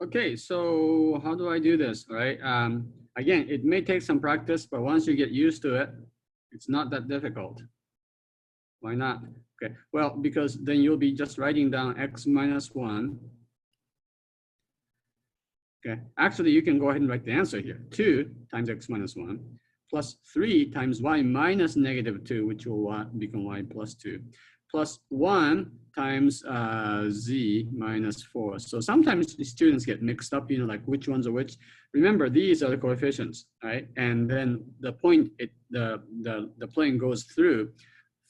Okay, so how do I do this, right? Again, it may take some practice, but once you get used to it, it's not that difficult. Why not? Okay, well, because then you'll be just writing down x minus 1. Okay, actually, you can go ahead and write the answer here. 2 times x minus 1 plus 3 times y minus negative 2, which will become y plus 2, plus 1 times z minus 4. So sometimes the students get mixed up, like which ones are which. Remember, these are the coefficients, right? And then the point the plane goes through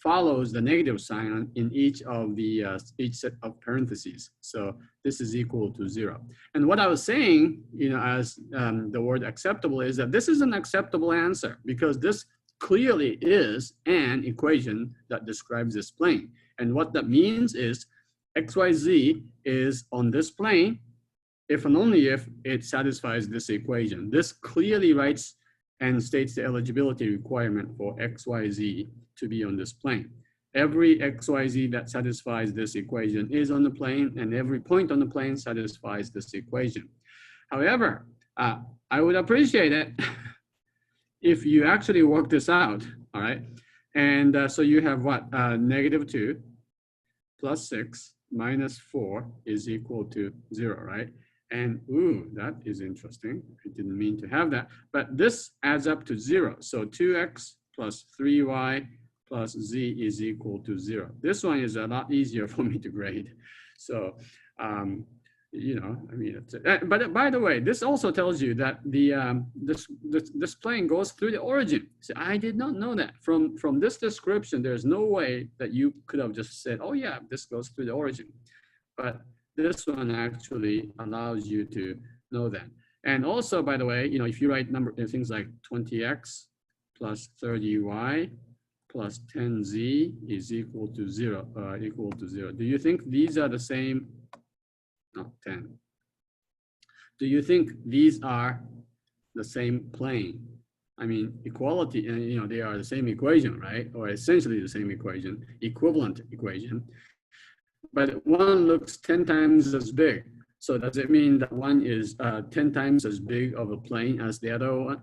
follows the negative sign in each of the each set of parentheses. So this is equal to 0. And what I was saying, as the word acceptable is that this is an acceptable answer because this clearly is an equation that describes this plane. And what that means is XYZ is on this plane if and only if it satisfies this equation. This clearly writes and states the eligibility requirement for XYZ to be on this plane. Every XYZ that satisfies this equation is on the plane, and every point on the plane satisfies this equation. However, I would appreciate it if you actually work this out, all right? And so you have what? Negative 2 plus 6 minus 4 is equal to 0, right? And ooh, that is interesting. I didn't mean to have that, but this adds up to 0. So 2x plus 3y plus z is equal to 0. This one is a lot easier for me to grade. So, but by the way, this also tells you that this plane goes through the origin. So I did not know that. From this description, there's no way that you could have just said, oh yeah, this goes through the origin. But this one actually allows you to know that. And also, by the way, if you write things like 20x plus 30y plus 10z is equal to 0, Do you think these are the same? No, 10. Do you think these are the same plane? I mean, equality, and they are the same equation, right? Or essentially the same equation, equivalent equation. But one looks 10 times as big. So does it mean that one is 10 times as big of a plane as the other one,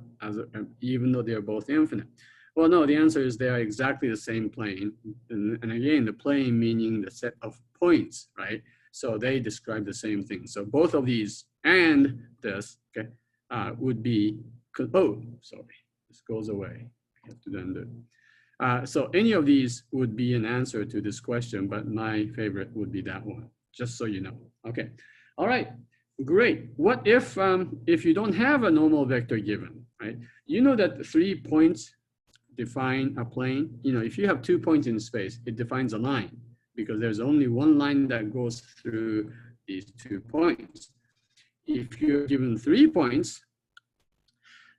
even though they're both infinite? Well, no, the answer is they are exactly the same plane. And again, the plane meaning the set of points, right? So they describe the same thing. So both of these and this, okay, would be, oh, sorry, this goes away. I have to undo it. So any of these would be an answer to this question, but my favorite would be that one, just so you know. Okay, all right, great. What if you don't have a normal vector given, right? You know that 3 points define a plane. If you have 2 points in space, it defines a line because there's only one line that goes through these 2 points. If you're given 3 points,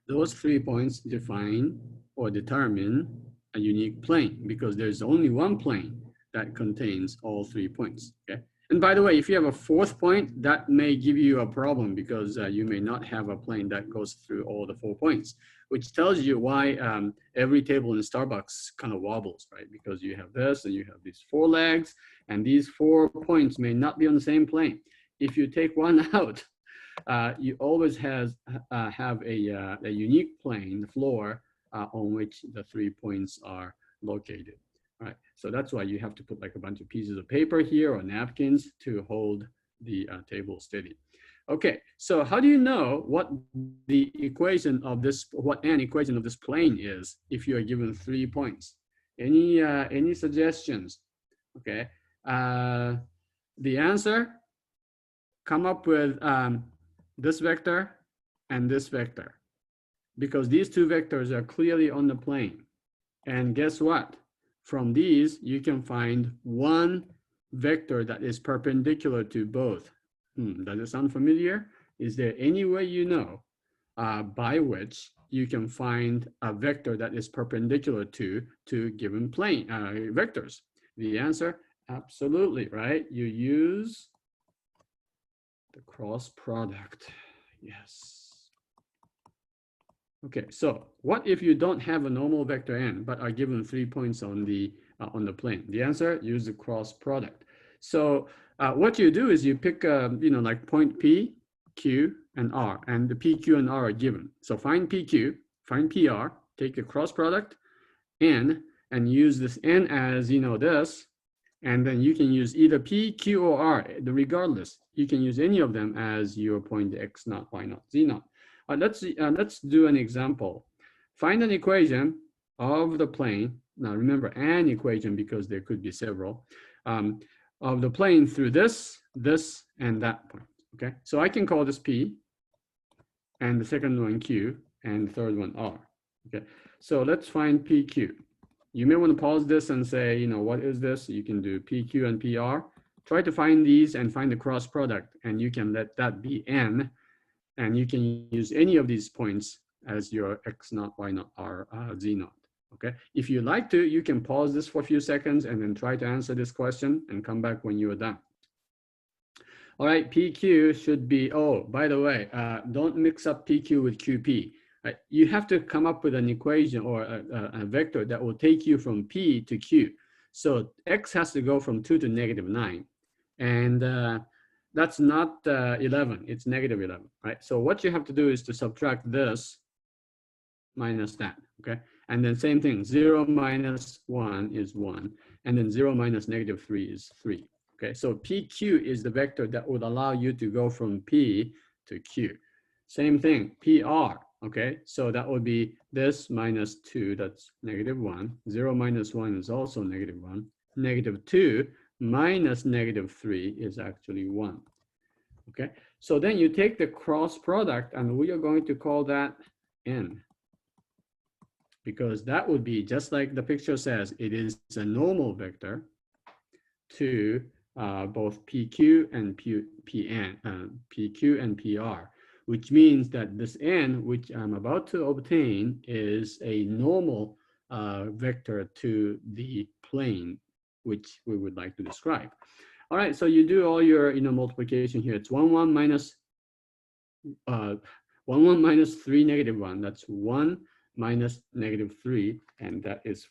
those 3 points define or determine a unique plane because there's only one plane that contains all 3 points, okay? And by the way, if you have a 4th point, that may give you a problem because you may not have a plane that goes through all the 4 points, which tells you why every table in Starbucks kind of wobbles, right? Because you have this and you have these 4 legs, and these 4 points may not be on the same plane. If you take one out, you always have a unique plane, the floor, on which the 3 points are located. All right, so that's why you have to put like a bunch of pieces of paper here or napkins to hold the table steady. Okay, so how do you know what the equation of this, what an equation of this plane is if you are given 3 points? Any suggestions? Okay, the answer, come up with this vector and this vector, because these 2 vectors are clearly on the plane. And guess what? From these, you can find one vector that is perpendicular to both. Does it sound familiar? Is there any way you know by which you can find a vector that is perpendicular to 2 given plane vectors? The answer, absolutely, right? You use the cross product, yes. Okay, so what if you don't have a normal vector n, but are given 3 points on the plane? The answer, use the cross product. So what you do is you pick, like point P, Q, and R, and the PQ and R are given. So find PQ, find PR, take the cross product, N, and use this N as, this, and then you can use either P, Q, or R, regardless. You can use any of them as your point X naught, Y naught, Z naught. Let's do an example. Find an equation of the plane. Now remember, an equation because there could be several, of the plane through this, and that point. Okay, so I can call this P, and the second one Q, and the third one R. Okay, so let's find PQ. You may want to pause this and say, what is this? You can do PQ and PR. Try to find these and find the cross product, and you can let that be N, and you can use any of these points as your X naught, Y naught, or Z naught. Okay, if you like to, you can pause this for a few seconds and then try to answer this question and come back when you are done. All right, PQ should be, oh, by the way, don't mix up PQ with QP. Right? You have to come up with an equation or a vector that will take you from P to Q. So X has to go from 2 to -9. And that's not 11, it's -11, right? So what you have to do is to subtract this minus that, okay? And then same thing, 0 minus 1 is 1. And then 0 minus -3 is 3. Okay, so PQ is the vector that would allow you to go from P to Q. Same thing, PR, okay? So that would be this minus 2, that's -1. 0 minus 1 is also -1. -2 minus -3 is actually 1, okay? So then you take the cross product and we are going to call that N, because that would be, just like the picture says, it is a normal vector to both PQ and PQ and PR, which means that this N, which I'm about to obtain, is a normal vector to the plane, which we would like to describe. All right, so you do all your multiplication here. It's 1, 1 minus 1, 1 minus 3, -1. That's 1 minus -3, and that is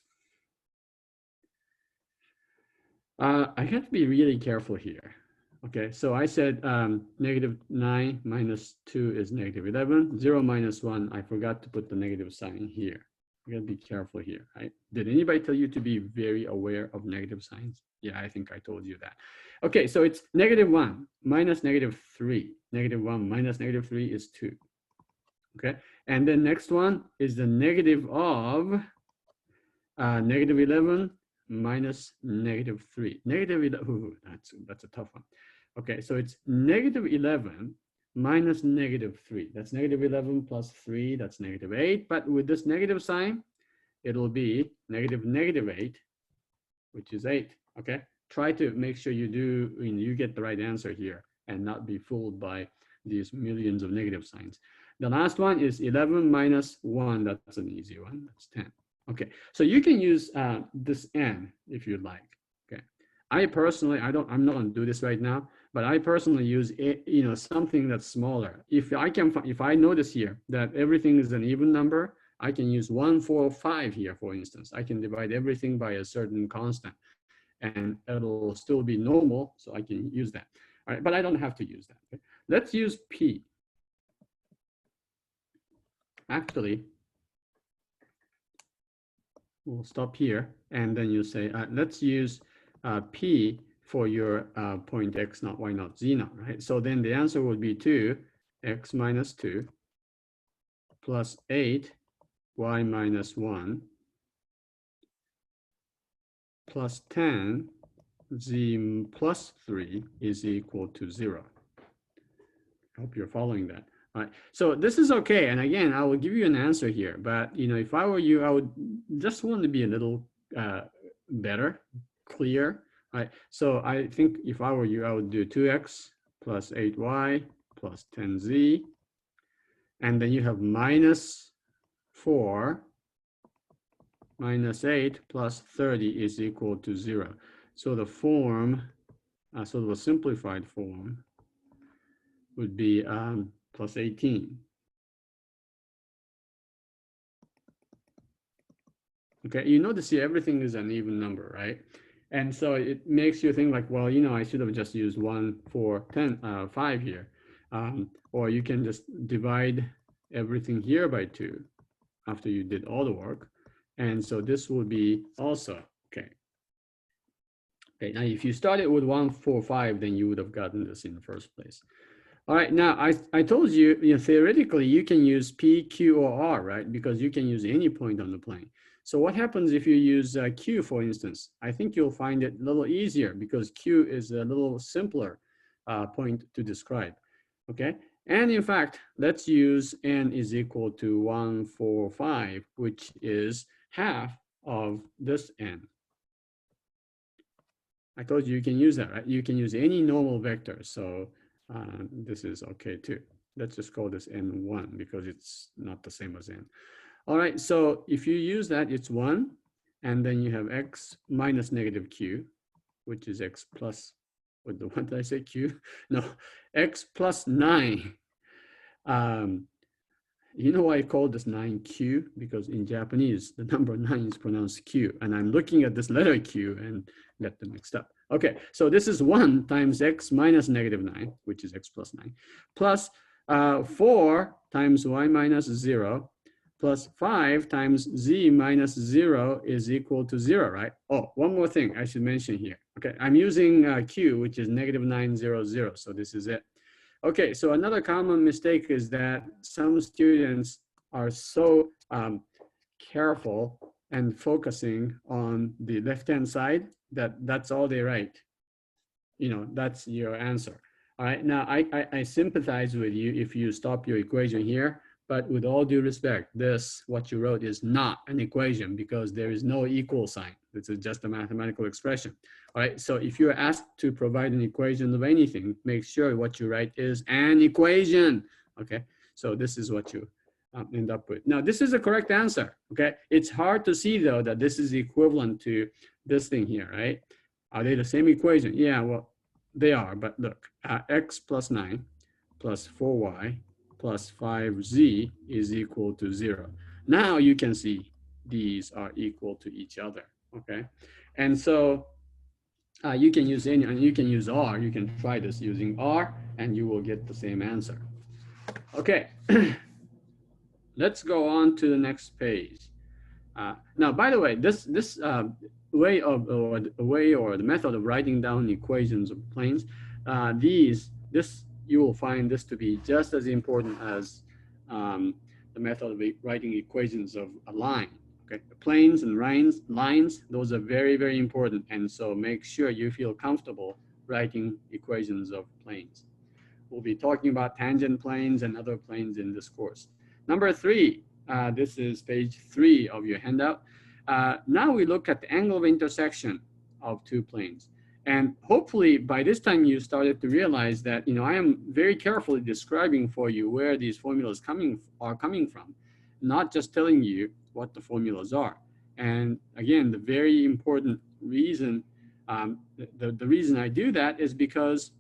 I have to be really careful here. Okay, so I said -9 minus 2 is -11. 0 minus 1, I forgot to put the negative sign here. You gotta be careful here, right? Did anybody tell you to be very aware of negative signs? Yeah, I think I told you that. Okay, so it's -1 minus -3. -1 minus -3 is 2. Okay, and then next one is the negative of -11 minus -3. -11, ooh, that's a tough one. Okay, so it's -11 minus -3. That's -11 plus 3, that's -8. But with this negative sign, it'll be -8, which is 8. Okay, try to make sure you get the right answer here and not be fooled by these millions of negative signs. The last one is 11 minus 1. That's an easy one. That's 10. Okay, so you can use this N if you'd like. Okay, I personally, I'm not going to do this right now, but I personally use something that's smaller. If I notice here that everything is an even number, I can use 1, 4, 5 here, for instance. I can divide everything by a certain constant, and it'll still be normal, so I can use that. All right, but I don't have to use that. Okay? Let's use P. Actually, we'll stop here, and then you say, let's use P for your point X naught, Y naught, Z naught, right? So then the answer would be 2, X minus 2, plus 8, Y minus 1, plus 10, Z plus 3 is equal to 0. I hope you're following that. All right, so this is okay. And again, I will give you an answer here, but if I were you, I would just want to be a little better, clear. All right, so I think if I were you, I would do 2x plus 8y plus 10z. And then you have minus 4 minus 8 plus 30 is equal to 0. So the form, sort of a simplified form, would be plus 18. Okay, you notice here everything is an even number, right? And so it makes you think like, well, I should have just used 1, 4, 10, 5 here. Or you can just divide everything here by 2 after you did all the work. And so this will be also, okay. Okay, now if you started with 145, then you would have gotten this in the first place. All right, now I told you, theoretically, you can use P, Q, or R, right? Because you can use any point on the plane. So what happens if you use Q, for instance? I think you'll find it a little easier because Q is a little simpler point to describe, okay? And in fact, let's use N is equal to 145, which is half of this N. I told you you can use that, right? You can use any normal vector. So this is okay too. Let's just call this N1 because it's not the same as N. All right, so if you use that, it's 1. And then you have X minus negative Q, which is X plus, what did I say, Q? No, X plus 9. You know why I call this 9Q? Because in Japanese, the number 9 is pronounced Q. And I'm looking at this letter Q and get them mixed up. Okay, so this is 1 times X minus negative 9, which is X plus 9, plus 4 times Y minus 0, plus 5 times Z minus 0 is equal to 0, right? Oh, one more thing I should mention here. Okay, I'm using Q, which is negative 900. So this is it. Okay, so another common mistake is that some students are so careful and focusing on the left-hand side that that's all they write. That's your answer. All right, now I sympathize with you if you stop your equation here, but with all due respect, this, what you wrote, is not an equation because there is no equal sign. This is just a mathematical expression. All right, so if you're asked to provide an equation of anything, make sure what you write is an equation. Okay, so this is what you end up with. Now, this is the correct answer. Okay, it's hard to see though that this is equivalent to this thing here, right? Are they the same equation? Yeah, well, they are, but look, X plus 9 plus 4Y plus 5Z is equal to 0. Now you can see these are equal to each other, okay? And so you can use any, and you can use R. You can try this using R, and you will get the same answer. Okay, let's go on to the next page. Now, by the way, this way or the method of writing down equations of planes, you will find this to be just as important as the method of writing equations of a line. Okay, the planes and lines, those are very, very important. And so make sure you feel comfortable writing equations of planes. We'll be talking about tangent planes and other planes in this course. Number 3, this is page 3 of your handout. Now we look at the angle of intersection of two planes. And hopefully by this time you started to realize that, I am very carefully describing for you where these formulas are coming from, not just telling you what the formulas are. And again, the very important reason, the reason I do that is because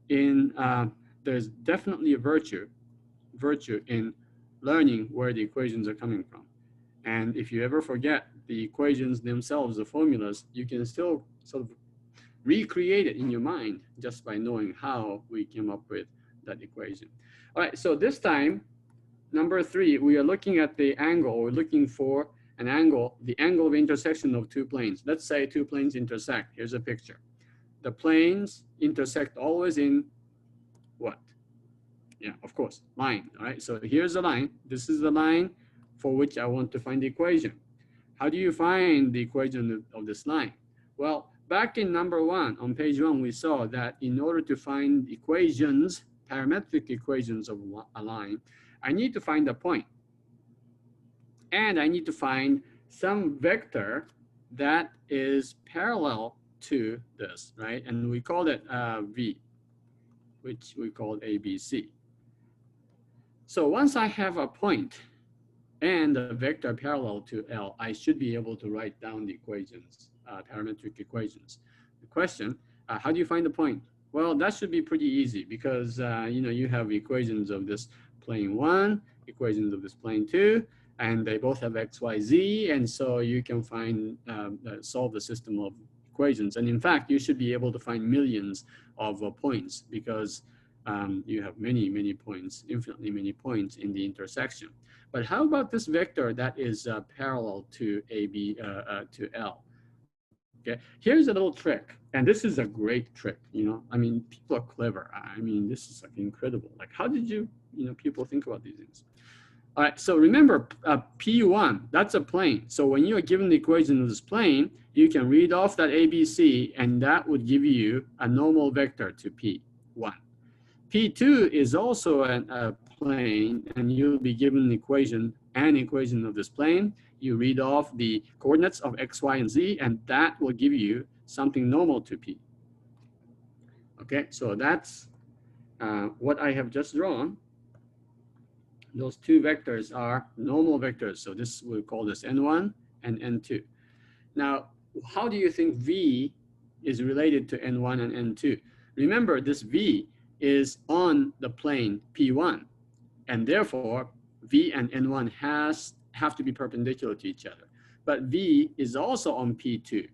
there's definitely a virtue in learning where the equations are coming from. And if you ever forget the equations themselves, the formulas, you can still sort of recreate it in your mind just by knowing how we came up with that equation. All right, so this time, number 3, we are looking at the angle. We're looking for an angle, the angle of intersection of two planes. Let's say two planes intersect. Here's a picture. The planes intersect always in what? Yeah, of course, line. All right, so here's the line. This is the line for which I want to find the equation. How do you find the equation of this line? Well, back in number 1, on page 1, we saw that in order to find equations, parametric equations of a line, I need to find a point. And I need to find some vector that is parallel to this, right? And we call it V, which we call ABC. So once I have a point and a vector parallel to L, I should be able to write down the equations, parametric equations. The question, how do you find the point? Well, that should be pretty easy because you have equations of this plane 1, equations of this plane 2, and they both have x, y, z, and so you can solve the system of equations. And in fact, you should be able to find millions of points because you have many points, infinitely many points in the intersection. But how about this vector that is parallel to AB to L? Okay, here's a little trick, and this is a great trick. I mean, people are clever. I mean, this is like incredible. Like, how did people think about these things? All right, so remember, P1, that's a plane. So when you are given the equation of this plane, you can read off that ABC, and that would give you a normal vector to P1. P2 is also a plane, and you'll be given an equation of this plane. You read off the coordinates of x, y, and z, and that will give you something normal to P. Okay, so that's what I have just drawn. Those two vectors are normal vectors. So this we'll call this N1 and N2. Now, how do you think V is related to N1 and N2? Remember, this V is on the plane P1, and therefore V and N1 have to be perpendicular to each other. But V is also on P2,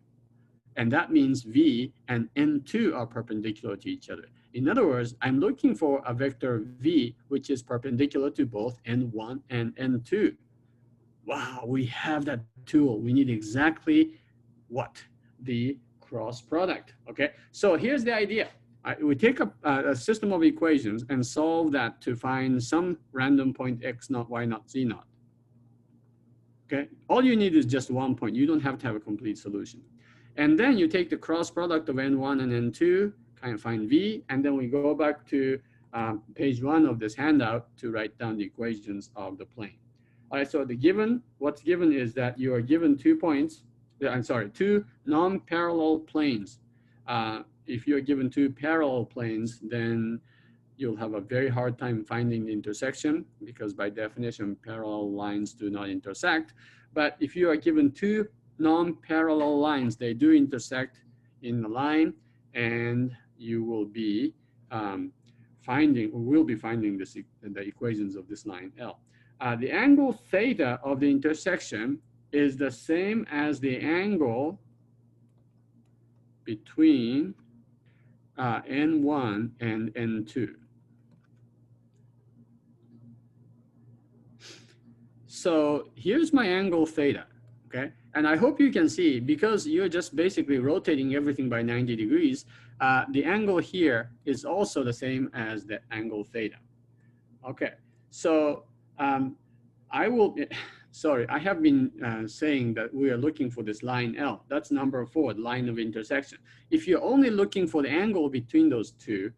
and that means V and N2 are perpendicular to each other. In other words, I'm looking for a vector V which is perpendicular to both N1 and N2. Wow, we have that tool. We need exactly what? The cross product. Okay, so here's the idea. We take a system of equations and solve that to find some random point x naught, y naught, z naught. Okay, all you need is just one point. You don't have to have a complete solution. And then you take the cross product of N1 and N2, kind of find V, and then we go back to page 1 of this handout to write down the equations of the plane. All right, so what's given is that you are given 2 points, two non-parallel planes. If you're given 2 parallel planes, then you'll have a very hard time finding the intersection, because by definition, parallel lines do not intersect. But if you are given 2 non-parallel lines, they do intersect in the line, and you will be finding the equations of this line L. The angle theta of the intersection is the same as the angle between N1 and N2. So here's my angle theta, okay? And I hope you can see, because you're just basically rotating everything by 90 degrees, the angle here is also the same as the angle theta. Okay, so I have been saying that we are looking for this line L. That's number 4, the line of intersection. If you're only looking for the angle between those 2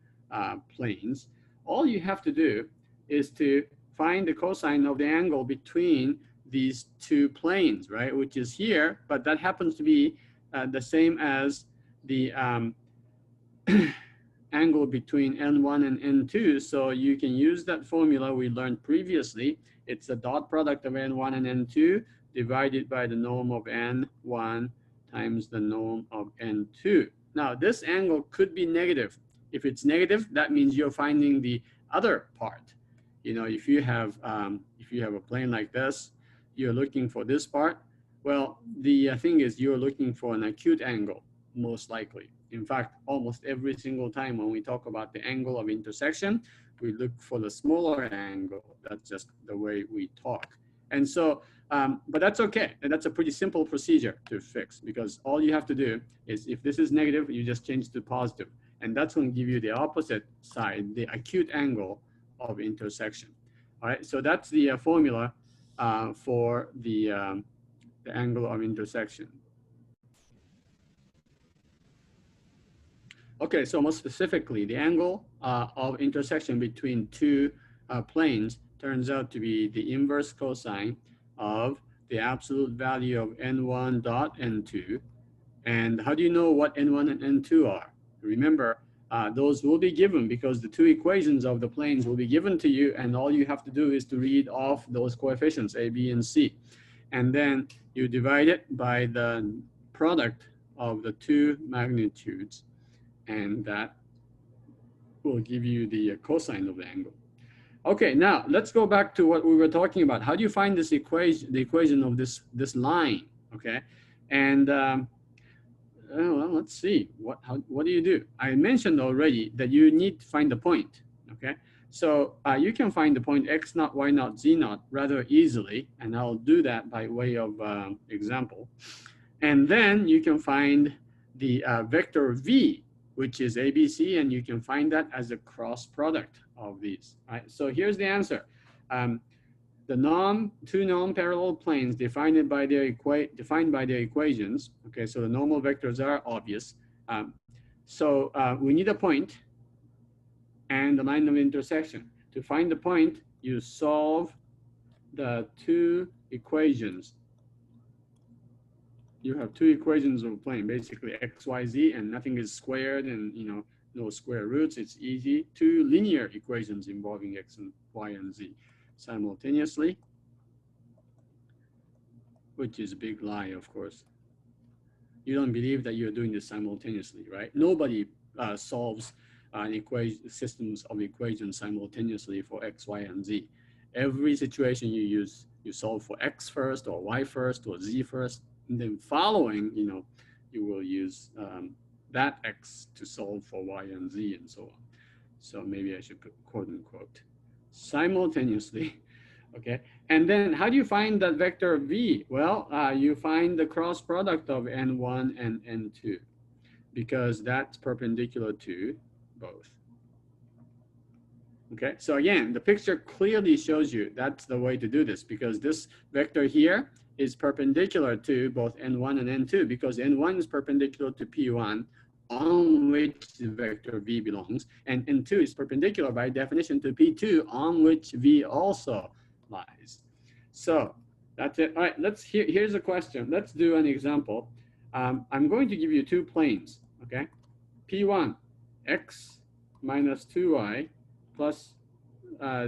planes, all you have to do is to find the cosine of the angle between these 2 planes, right? Which is here, but that happens to be the same as the angle between N1 and N2. So you can use that formula we learned previously. It's the dot product of N1 and N2 divided by the norm of N1 times the norm of N2. Now, this angle could be negative. If it's negative, that means you're finding the other part. If you have a plane like this, you're looking for this part. Well, the thing is, you're looking for an acute angle, most likely. In fact, almost every single time when we talk about the angle of intersection, we look for the smaller angle. That's just the way we talk. And so, but that's okay. And that's a pretty simple procedure to fix, because all you have to do is, if this is negative, you just change to positive. And that's going to give you the opposite side, the acute angle of intersection. All right, so that's the formula for the angle of intersection. Okay, so more specifically, the angle of intersection between 2 planes turns out to be the inverse cosine of the absolute value of N1 dot N2. And how do you know what N1 and N2 are? Remember, those will be given, because the 2 equations of the planes will be given to you, and all you have to do is to read off those coefficients, A, B, and C. And then you divide it by the product of the 2 magnitudes, and that will give you the cosine of the angle. Okay, now let's go back to what we were talking about. How do you find this equation, the equation of this line? Okay, and well, let's see. What do you do? I mentioned already that you need to find the point. Okay, so you can find the point x naught, y naught, z naught rather easily, and I'll do that by way of example. And then you can find the vector v, which is ABC, and you can find that as a cross product of these. Right? So here's the answer. The two non-parallel planes defined by their equations. Okay, so the normal vectors are obvious. So we need a point and the line of intersection. To find the point, you solve the two equations. You have two equations of a plane, basically x, y, z, and nothing is squared, and no square roots. It's easy. Two linear equations involving x and y and z simultaneously, which is a big lie, of course. You don't believe that you're doing this simultaneously, right? Nobody solves systems of equations simultaneously for x, y, and z. Every situation you solve for x first, or y first, or z first, and then following, you will use that x to solve for y and z and so on. So maybe I should put quote unquote simultaneously. Okay, and then how do you find that vector v? Well, you find the cross product of n1 and n2 because that's perpendicular to both. Okay, so again, the picture clearly shows you that's the way to do this, because this vector here is perpendicular to both n1 and n2, because n1 is perpendicular to p1 on which the vector v belongs, and n2 is perpendicular by definition to p2 on which v also lies. So that's it. All right, here's a question. Let's do an example. I'm going to give you two planes, okay? P1, x minus 2y plus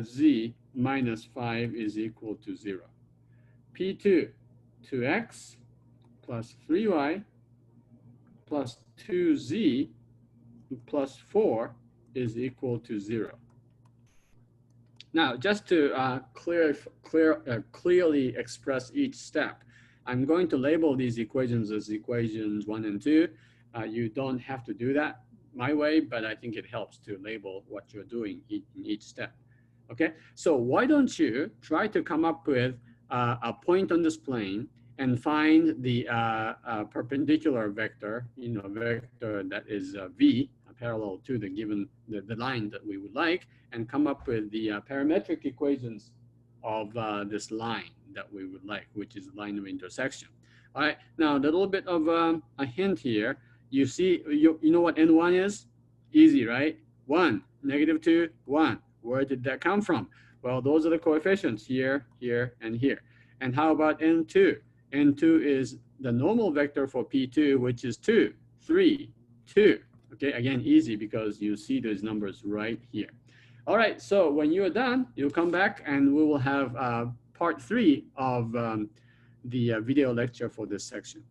z minus 5 is equal to 0. P2, 2x plus 3y plus 2z plus 4 is equal to 0. Now, just to clearly express each step, I'm going to label these equations as equations 1 and 2. You don't have to do that my way, but I think it helps to label what you're doing in each step. Okay, so why don't you try to come up with a point on this plane and find the perpendicular vector, vector that is v, parallel to the given the line that we would like, and come up with the parametric equations of this line that we would like, which is the line of intersection. All right, now a little bit of a hint here. You see, you know what n1 is? Easy, right? 1, -2, 1. Where did that come from? Well, those are the coefficients here, here, and here. And how about n2? N2 is the normal vector for P2, which is 2, 3, 2. Okay, again, easy because you see those numbers right here. All right, so when you're done, you'll come back and we will have part 3 of the video lecture for this section.